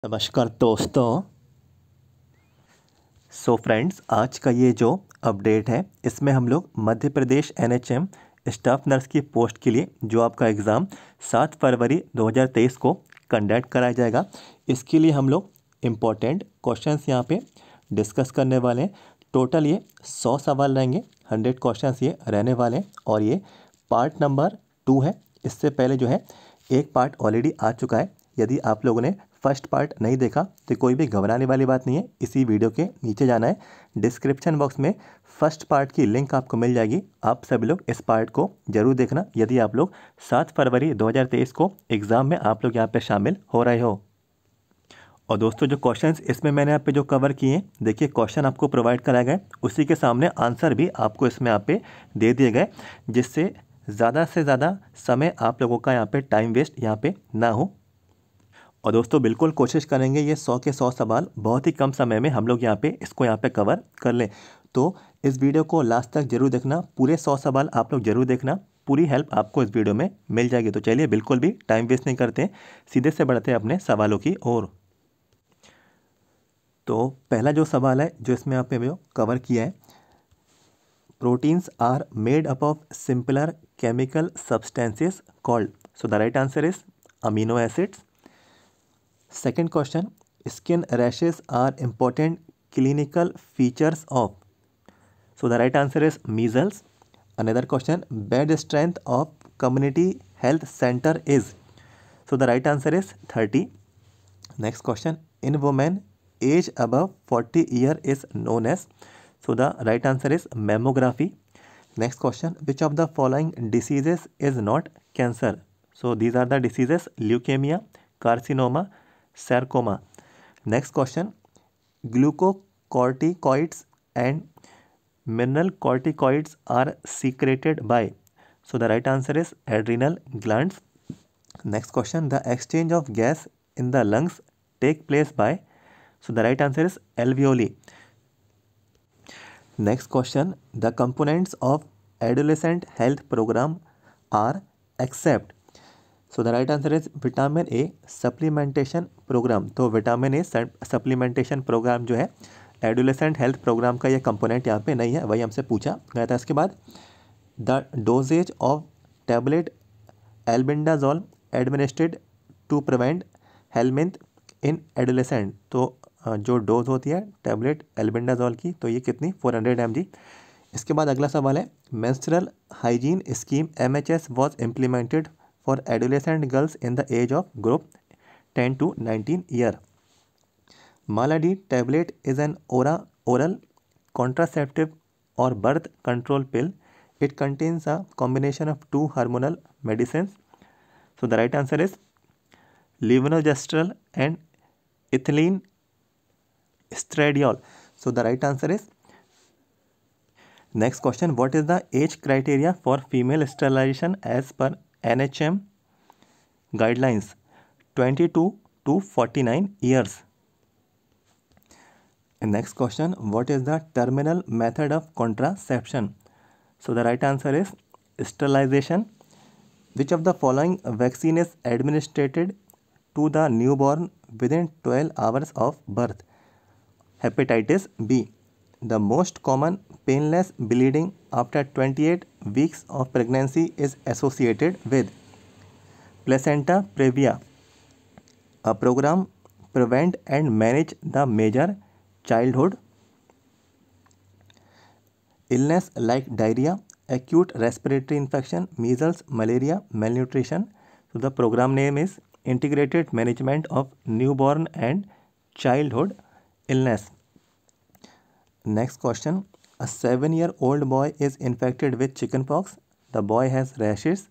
नमस्कार दोस्तों। फ्रेंड्स, आज का ये जो अपडेट है इसमें हम लोग Madhya Pradesh NHM staff nurse की पोस्ट के लिए जो आपका एग्ज़ाम 7 फरवरी 2023 को कंडक्ट कराया जाएगा, इसके लिए हम लोग इम्पोर्टेंट क्वेश्चंस यहाँ पे डिस्कस करने वाले हैं। टोटल ये 100 सवाल रहेंगे, 100 क्वेश्चंस ये रहने वाले हैं और ये पार्ट नंबर 2 है। इससे पहले जो है एक पार्ट ऑलरेडी आ चुका है। यदि आप लोगों ने फर्स्ट पार्ट नहीं देखा तो कोई भी घबराने वाली बात नहीं है, इसी वीडियो के नीचे जाना है, डिस्क्रिप्शन बॉक्स में फर्स्ट पार्ट की लिंक आपको मिल जाएगी। आप सभी लोग इस पार्ट को जरूर देखना यदि आप लोग 7 फरवरी 2023 को एग्ज़ाम में आप लोग यहाँ पे शामिल हो रहे हो। और दोस्तों, जो क्वेश्चंस इसमें मैंने यहाँ पे जो कवर किए हैं, देखिए क्वेश्चन आपको प्रोवाइड कराए गए, उसी के सामने आंसर भी आपको इसमें यहाँ पे दे दिए गए, जिससे ज़्यादा से ज़्यादा समय आप लोगों का यहाँ पे टाइम वेस्ट यहाँ पे ना हो। और दोस्तों, बिल्कुल कोशिश करेंगे ये 100 के 100 सवाल बहुत ही कम समय में हम लोग यहाँ पे इसको यहाँ पे कवर कर लें। तो इस वीडियो को लास्ट तक जरूर देखना, पूरे 100 सवाल आप लोग जरूर देखना, पूरी हेल्प आपको इस वीडियो में मिल जाएगी। तो चलिए बिल्कुल भी टाइम वेस्ट नहीं करते, सीधे से बढ़ते हैं अपने सवालों की ओर। तो पहला जो सवाल है जो इसमें आप पे कवर किया है, proteins are made up of simpler chemical substances called. So the right answer is amino acids. Second question, skin rashes are important clinical features of. So the right answer is measles. Another question, bed strength of community health center is. So the right answer is 30. Next question, in women age above 40 year is known as. So the right answer is mammography. Next question, which of the following diseases is not cancer? So these are the diseases, leukemia, carcinoma, sarcoma. Next question, glucocorticoids and mineral corticoids are secreted by. So the right answer is adrenal glands. Next question, the exchange of gas in the lungs take place by. So the right answer is alveoli. Next question, the components of adolescent health program are except. So the right answer is vitamin A supplementation program. तो vitamin A supplementation program जो है adolescent health programme का ये component यहाँ पे नहीं है, वही हमसे पूछा गया था। इसके बाद the doses of tablet albendazole administered to prevent helminth in adolescent. तो जो डोज होती है टैबलेट एल्बेंडाजोल की, तो ये कितनी, 400 mg। इसके बाद अगला सवाल है, menstrual hygiene scheme MHS was implemented for adolescent girls in the age of group 10 to 19 year. Maladi tablet is an oral contraceptive or birth control pill. It contains a combination of 2 hormonal medicines. So the right answer is levonorgestrel and ethylene estradiol. So the right answer is. Next question, what is the age criteria for female sterilization as per NHM guidelines? 22 to 49 years. And next question, what is the terminal method of contraception? So the right answer is sterilization. Which of the following vaccine is administered to the newborn within 12 hours of birth? Hepatitis B. The most common painless bleeding after 28 weeks of pregnancy is associated with placenta previa. A program prevent and manage the major childhood illness like diarrhea, acute respiratory infection, measles, malaria, malnutrition. So the program name is Integrated Management of Newborn and Childhood Illness. Next question, a 7-year-old boy is infected with chickenpox. The boy has rashes,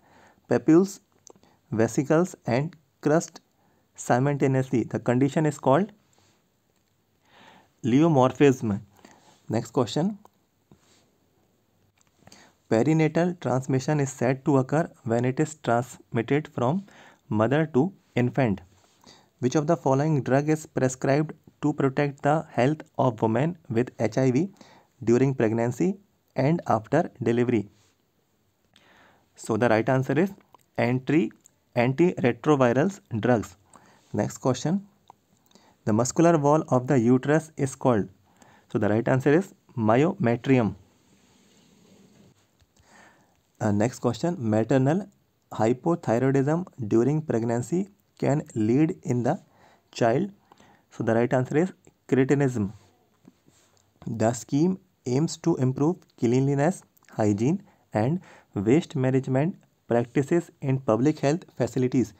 papules, vesicles and crust simultaneously. The condition is called leiomorphism. Next question, perinatal transmission is said to occur when it is transmitted from mother to infant. Which of the following drug is prescribed to protect the health of women with HIV during pregnancy and after delivery? So the right answer is antiretrovirals drugs. Next question, The muscular wall of the uterus is called. So the right answer is myometrium. Next question, maternal hypothyroidism during pregnancy can lead in the child. So the right answer is cretinism. The scheme aims to improve cleanliness, hygiene and waste management practices in public health facilities.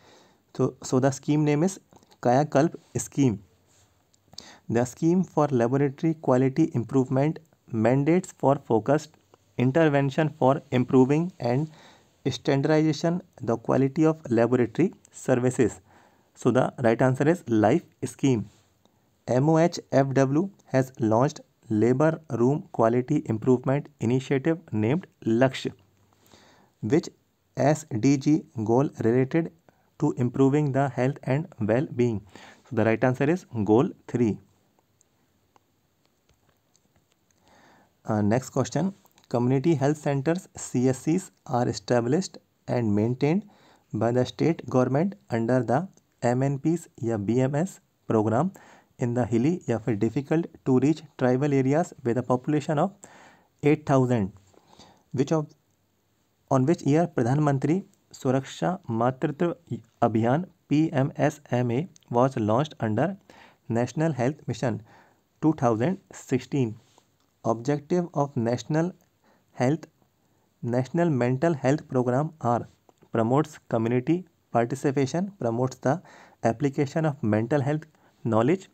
So the scheme name is Kayakalp scheme. The scheme for laboratory quality improvement mandates for focused intervention for improving and standardization the quality of laboratory services. So the right answer is LIFE scheme. MOHFW has launched labor room quality improvement initiative named Lakshya, which SDG goal related to improving the health and well-being. So the right answer is goal 3. Next question, community health centers CSCs are established and maintained by the state government under the MNPs या BMS program in the hilly या फिर difficult to reach tribal areas with a population of 8,000, on which year प्रधानमंत्री सुरक्षा मातृत्व अभियान PMSMA was launched under National Health Mission 2016. Objective of National Mental Health Program are promotes community participation, promotes the application of mental health knowledge,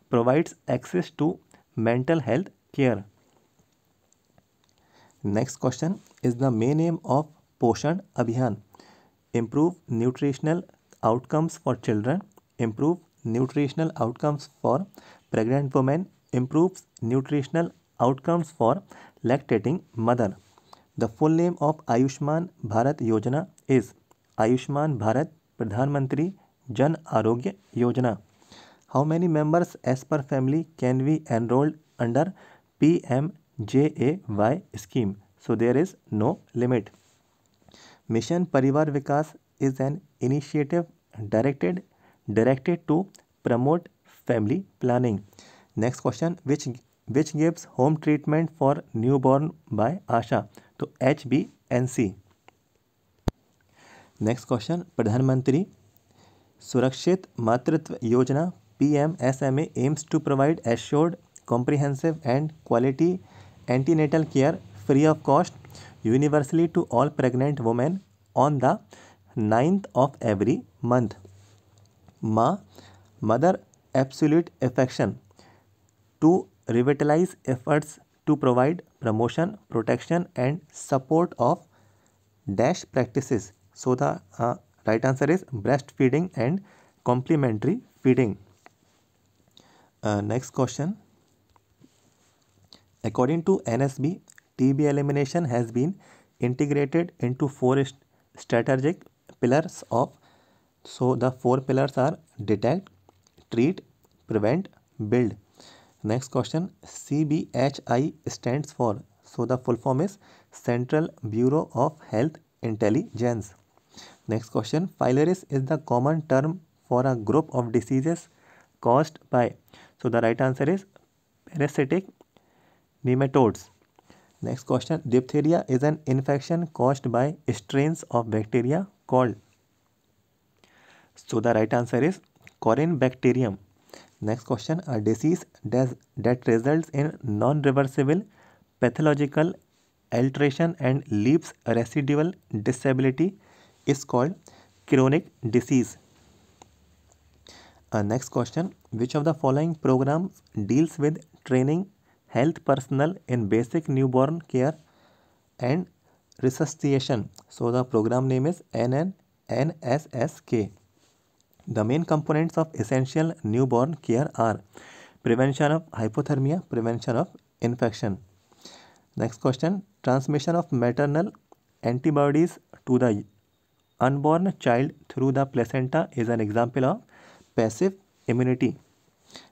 provides access to mental health care. Next question is the main aim of Poshan Abhiyan. Improve nutritional outcomes for children, improve nutritional outcomes for pregnant women, improves nutritional outcomes for lactating mother. The full name of Ayushman Bharat Yojana is Ayushman Bharat Pradhan Mantri Jan Arogya Yojana. How many members as per family can be enrolled under PMJAY scheme? So there is no limit. Mission Parivar Vikas is an initiative directed to promote family planning. Next question, which gives home treatment for newborn by ASHA? तो HBNC. Next question, प्रधानमंत्री सुरक्षित मातृत्व योजना PMSMA aims to provide assured, comprehensive and quality antenatal care free of cost universally to all pregnant women on the 9th of every month. Mother absolute affection to revitalize efforts to provide promotion, protection and support of dash practices. So the right answer is breastfeeding and complementary feeding. Next question. According to NSB, TB elimination has been integrated into 4 strategic pillars of. So the 4 pillars are detect, treat, prevent, build. Next question, CBHI stands for. So the full form is Central Bureau of Health Intelligence. Next question, filaris is the common term for a group of diseases caused by. So the right answer is parasitic nematodes. Next question, diphtheria is an infection caused by strains of bacteria called. So the right answer is Corynebacterium. Next question, a disease that results in non-reversible pathological alteration and leaves residual disability is called chronic disease. Next question, which of the following programs deals with training health personnel in basic newborn care and resuscitation? So the program name is NSSK. The main components of essential newborn care are prevention of hypothermia, prevention of infection. Next question, transmission of maternal antibodies to the unborn child through the placenta is an example of passive immunity.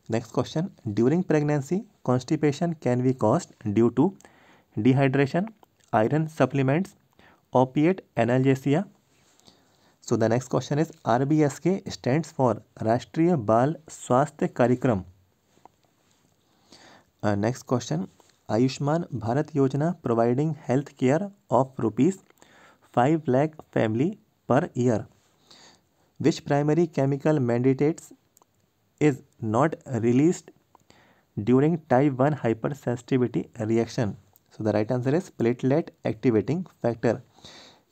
Next question, during pregnancy, constipation can be caused due to dehydration, iron supplements, opiate analgesia. So the next question is RBSK stands for Rashtriya Bal Swasthya Karyakram. Next question, Ayushman Bharat Yojana providing health care of rupees 5 lakh family per year. Which primary chemical mandates is not released during type 1 hypersensitivity reaction? So the right answer is platelet activating factor.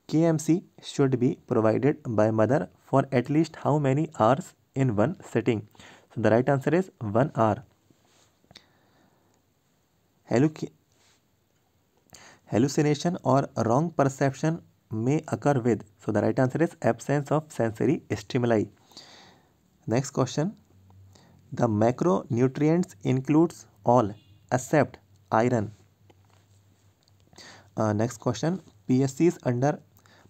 KMC should be provided by mother for at least how many hours in one sitting? So the right answer is 1 hour. Hallucination or wrong perception may occur with. So the right answer is absence of sensory stimuli. Next question. The macronutrients includes all except iron. Next question. PSCs under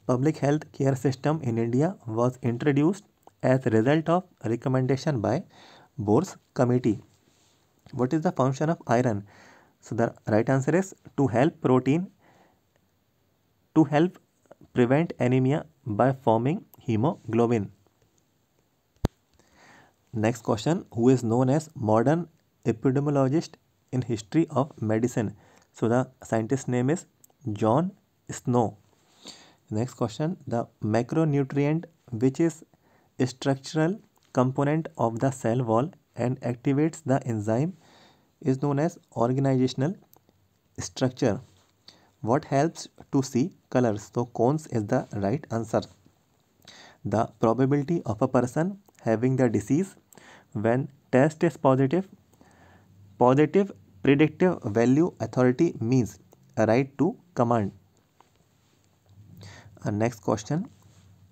public health care system in India was introduced as a result of recommendation by Bohr's committee. What is the function of iron? So the right answer is to help prevent anemia by forming hemoglobin. Next question, who is known as modern epidemiologist in history of medicine? So the scientist name is John Snow. Next question, the macronutrient which is a structural component of the cell wall and activates the enzyme is known as organizational structure. What helps to see colors? So cones is the right answer. The probability of a person having the disease when test is positive predictive value authority means a right to command. Next question,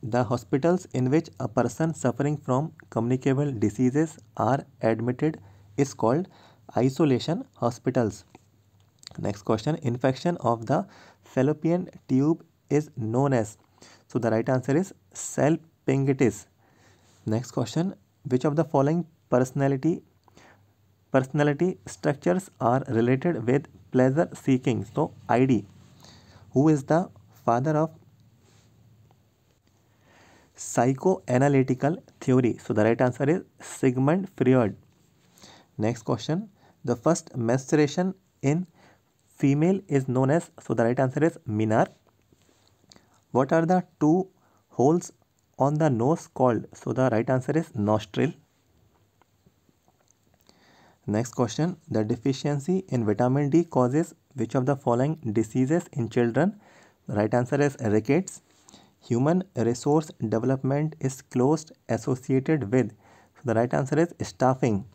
the hospitals in which a person suffering from communicable diseases are admitted is called isolation hospitals. Next question, infection of the fallopian tube is known as. So the right answer is salpingitis. Next question, which of the following personality structures are related with pleasure seeking? So ID. Who is the father of psychoanalytical theory? So the right answer is Sigmund Freud. Next question, the first menstruation in female is known as. So the right answer is menarche. What are the two holes on the nose called? So the right answer is nostril. Next question, the deficiency in vitamin D causes which of the following diseases in children? The right answer is rickets. Human resource development is closely associated with. So the right answer is staffing.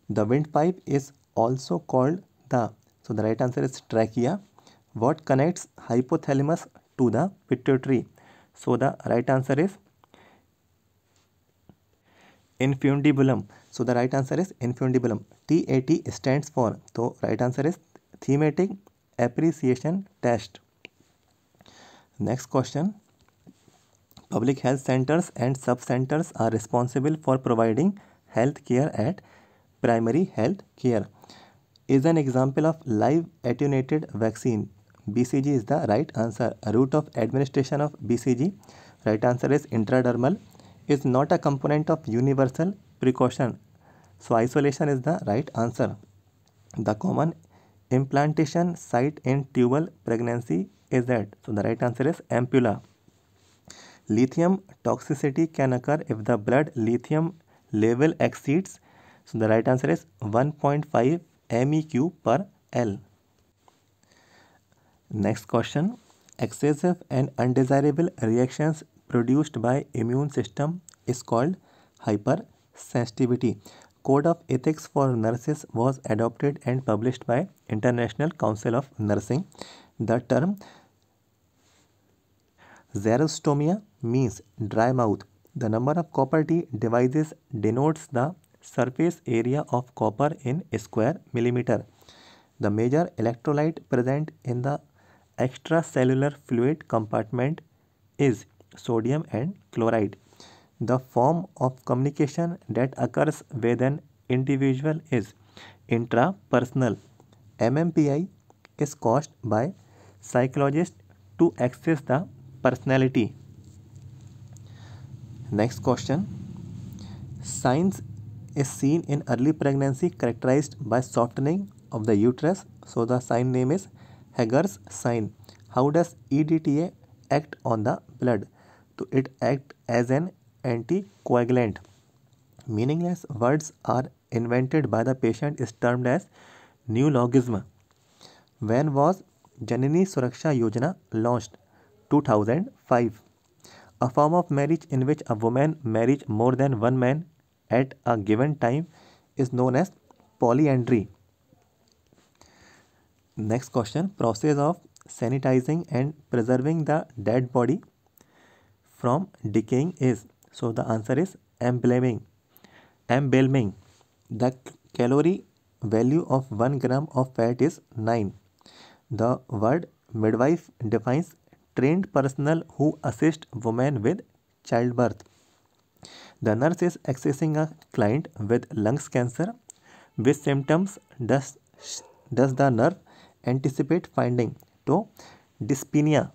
The windpipe is also called the. So the right answer is trachea. What connects hypothalamus to the pituitary? So the right answer is infundibulum. So the right answer is infundibulum. TAT stands for. So right answer is thematic appreciation test. Next question. Public health centers and sub-centers are responsible for providing health care at primary health care. Is an example of live attenuated vaccine. BCG is the right answer. Route of administration of BCG. Right answer is intradermal. Is not a component of universal precaution. So isolation is the right answer. The common implantation site in tubal pregnancy is that. So the right answer is ampulla. Lithium toxicity can occur if the blood lithium level exceeds. So the right answer is 1.5 MEq per L. Next question. Excessive and undesirable reactions produced by immune system is called hypersensitivity. Code of Ethics for Nurses was adopted and published by International Council of Nursing. The term xerostomia means dry mouth. The number of copper T devices denotes the surface area of copper in square millimeter. The major electrolyte present in the extracellular fluid compartment is sodium and chloride. The form of communication that occurs with an individual is intrapersonal. MMPI is caused by psychologists to access the personality. Next question, science is seen in early pregnancy characterized by softening of the uterus. So the sign name is Hager's sign. How does EDTA act on the blood? So it acts as an anticoagulant. Meaningless words are invented by the patient is termed as neologism. When was Janani Suraksha Yojana launched? 2005. A form of marriage in which a woman marries more than one man at a given time is known as polyandry. Next question, process of sanitizing and preserving the dead body from decaying is, so the answer is embalming. The calorie value of 1 gram of fat is 9. The word midwife defines trained personnel who assist women with childbirth. The nurse is accessing a client with lungs cancer. Which symptoms does the nurse anticipate finding? So, dyspnea.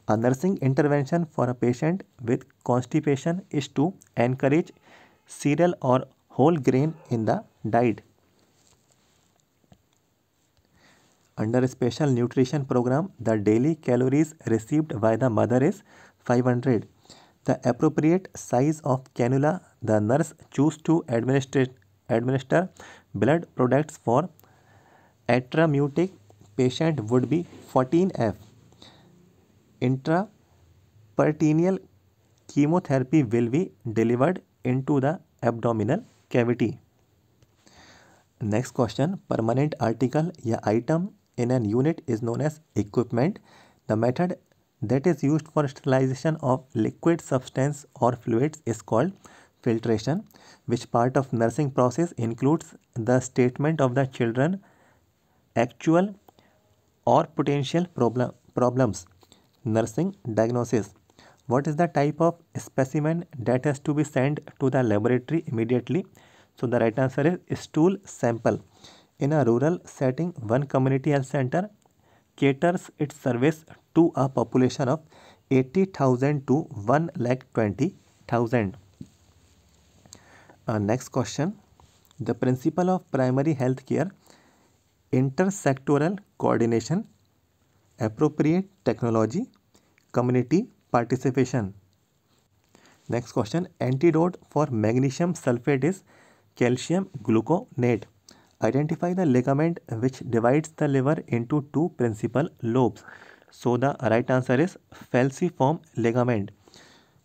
A nursing intervention for a patient with constipation is to encourage cereal or whole grain in the diet. Under a special nutrition program, the daily calories received by the mother is 500. The appropriate size of cannula the nurse choose to administer blood products for atramutic patient would be 14F. Intraperitoneal chemotherapy will be delivered into the abdominal cavity. Next question, permanent article या item in an unit is known as equipment. The method that is used for sterilization of liquid substance or fluids is called filtration. Which part of nursing process includes the statement of the children actual or potential problems? Nursing diagnosis. What is the type of specimen that has to be sent to the laboratory immediately? So the right answer is stool sample. In a rural setting, one community health center caters its service to a population of 80,000 to 1,20,000. Next question. The principle of primary health care, intersectoral coordination, appropriate technology, community participation. Next question. Antidote for magnesium sulfate is calcium gluconate. Identify the ligament which divides the liver into two principal lobes. So the right answer is falciform ligament.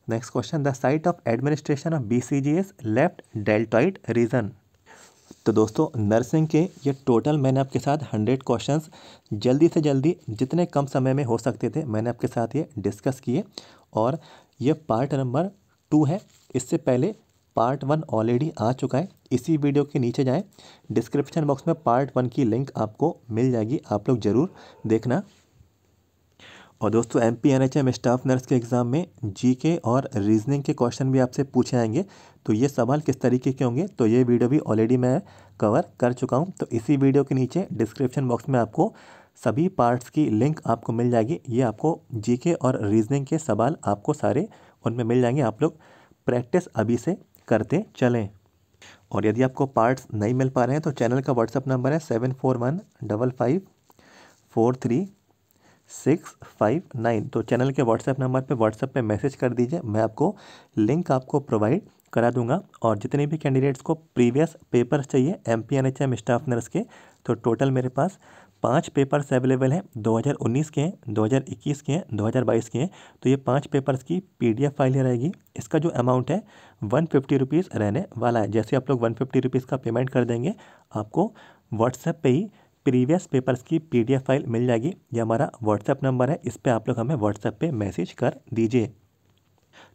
Next question. The site of administration of BCG is left deltoid region. तो दोस्तों nursing के ये total मैंने आपके साथ 100 questions जल्दी से जल्दी जितने कम समय में हो सकते थे मैंने आपके साथ ये डिस्कस किए और ये पार्ट नंबर 2 है। इससे पहले पार्ट 1 ऑलरेडी आ चुका है। इसी वीडियो के नीचे जाएं, डिस्क्रिप्शन बॉक्स में पार्ट 1 की लिंक आपको मिल जाएगी, आप लोग ज़रूर देखना। और दोस्तों MPNHM स्टाफ नर्स के एग्ज़ाम में जीके और रीजनिंग के क्वेश्चन भी आपसे पूछे जाएंगे। तो ये सवाल किस तरीके के होंगे तो ये वीडियो भी ऑलरेडी मैं कवर कर चुका हूँ। तो इसी वीडियो के नीचे डिस्क्रिप्शन बॉक्स में आपको सभी पार्ट्स की लिंक आपको मिल जाएगी। ये आपको जीके और रीजनिंग के सवाल आपको सारे उनमें मिल जाएंगे। आप लोग प्रैक्टिस अभी से करते चलें। और यदि आपको पार्ट्स नहीं मिल पा रहे हैं तो चैनल का व्हाट्सअप नंबर है 7415543659। तो चैनल के व्हाट्सएप नंबर पे व्हाट्सएप पे मैसेज कर दीजिए, मैं आपको लिंक आपको प्रोवाइड करा दूंगा। और जितने भी कैंडिडेट्स को प्रीवियस पेपर्स चाहिए MPNHM स्टाफ नर्स के, तो टोटल मेरे पास 5 पेपर्स अवेलेबल हैं। 2019 के हैं, 2021 के हैं, 2022 के हैं। तो ये 5 पेपर्स की PDF फाइल रहेगी। इसका जो अमाउंट है 150 रुपीज़ रहने वाला है। जैसे आप लोग 150 रुपीज़ का पेमेंट कर देंगे आपको व्हाट्सएप पे ही प्रीवियस पेपर्स की PDF फाइल मिल जाएगी। ये हमारा व्हाट्सएप नंबर है, इस पर आप लोग हमें व्हाट्सएप पे मैसेज कर दीजिए।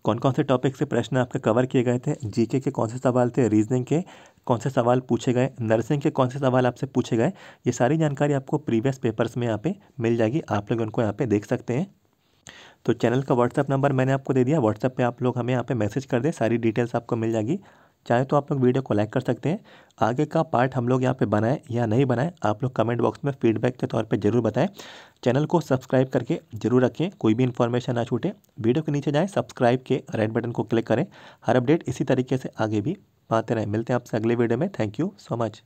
कौन कौन से टॉपिक से प्रश्न आपके कवर किए गए थे, जीके के कौन से सवाल थे, रीजनिंग के कौन से सवाल पूछे गए, नर्सिंग के कौन से सवाल आपसे पूछे गए, ये सारी जानकारी आपको प्रीवियस पेपर्स में यहाँ पे मिल जाएगी। आप लोग उनको यहाँ पे देख सकते हैं। तो चैनल का व्हाट्सएप नंबर मैंने आपको दे दिया, व्हाट्सएप पे आप लोग हमें यहाँ पे मैसेज कर दें, सारी डिटेल्स आपको मिल जाएगी। चाहे तो आप लोग वीडियो को लाइक कर सकते हैं। आगे का पार्ट हम लोग यहाँ पे बनाएं या नहीं बनाएं, आप लोग कमेंट बॉक्स में फीडबैक के तौर पे ज़रूर बताएं। चैनल को सब्सक्राइब करके जरूर रखें, कोई भी इन्फॉर्मेशन ना छूटे। वीडियो के नीचे जाएँ, सब्सक्राइब के रेड बटन को क्लिक करें। हर अपडेट इसी तरीके से आगे भी पाते रहें। मिलते हैं आपसे अगले वीडियो में। Thank you so much.